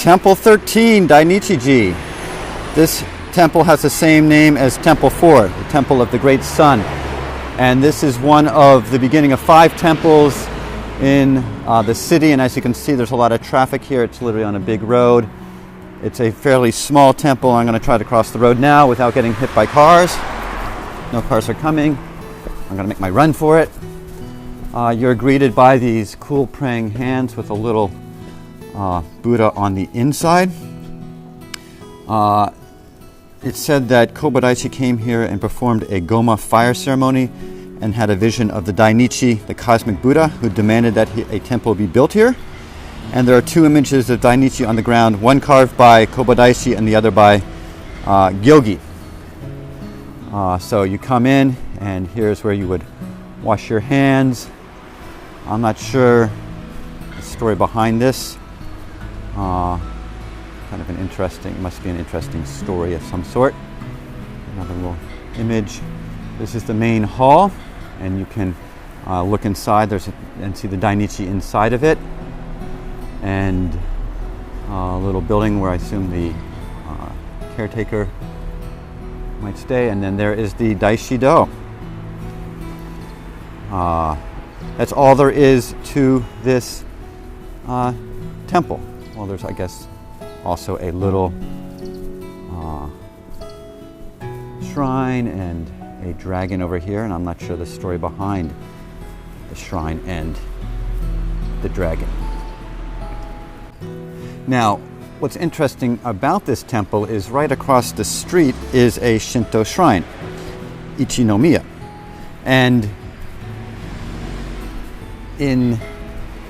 Temple 13, Dainichiji. This temple has the same name as Temple 4, the Temple of the Great Sun. And this is one of the beginning of 5 temples in the city. And as you can see, there's a lot of traffic here. It's literally on a big road. It's a fairly small temple. I'm going to try to cross the road now without getting hit by cars. No cars are coming. I'm going to make my run for it. You're greeted by these cool praying hands with a little Buddha on the inside. It's said that Kobodaishi came here and performed a Goma fire ceremony and had a vision of the Dainichi, the cosmic Buddha, who demanded that a temple be built here. And there are 2 images of Dainichi on the ground, one carved by Kobodaishi and the other by Gyogi. So you come in, and here's where you would wash your hands. I'm not sure the story behind this. Kind of must be an interesting story of some sort. Another little image. This is the main hall, and you can look inside and see the Dainichi inside of it, and a little building where I assume the caretaker might stay, and then there is the Daishido. That's all there is to this temple. Well, there's, I guess, also a little shrine and a dragon over here, and I'm not sure the story behind the shrine and the dragon. Now, what's interesting about this temple is right across the street is a Shinto shrine, Ichinomiya. And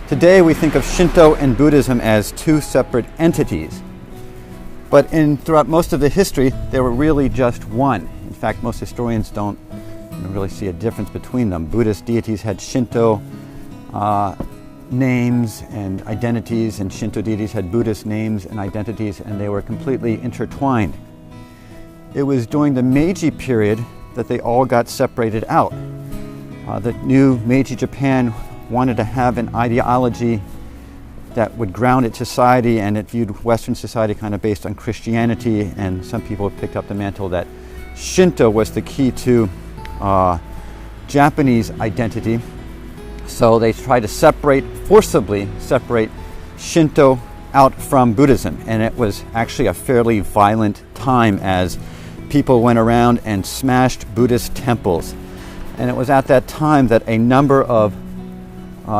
today we think of Shinto and Buddhism as 2 separate entities. But throughout most of the history, they were really just one. In fact, most historians don't really see a difference between them. Buddhist deities had Shinto names and identities, and Shinto deities had Buddhist names and identities, and they were completely intertwined. It was during the Meiji period that they all got separated out. The new Meiji Japan wanted to have an ideology that would ground its society, and it viewed Western society kind of based on Christianity, and some people picked up the mantle that Shinto was the key to Japanese identity. So they tried to forcibly separate Shinto out from Buddhism, and it was actually a fairly violent time as people went around and smashed Buddhist temples. And it was at that time that a number of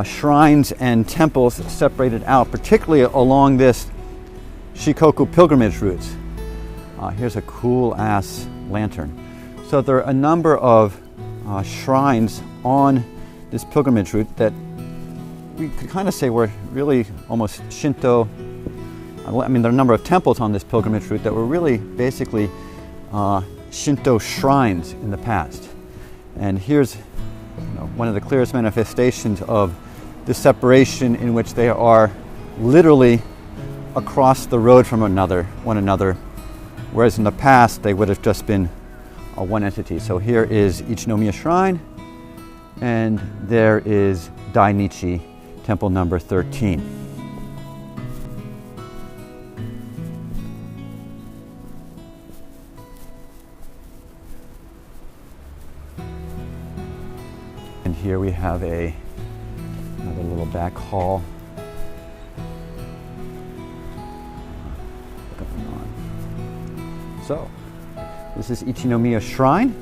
shrines and temples separated out, particularly along this Shikoku pilgrimage routes. Here's a cool-ass lantern. So there are a number of shrines on this pilgrimage route that we could kind of say were really almost Shinto. I mean, there are a number of temples on this pilgrimage route that were really basically Shinto shrines in the past. And here's one of the clearest manifestations of the separation, in which they are literally across the road from one another, whereas in the past they would have just been one entity. So here is Ichinomiya Shrine, and there is Dainichi Temple number 13. And here we have another little back hall. Going on. So, this is Ichinomiya Shrine,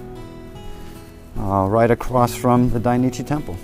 right across from the Dainichi Temple.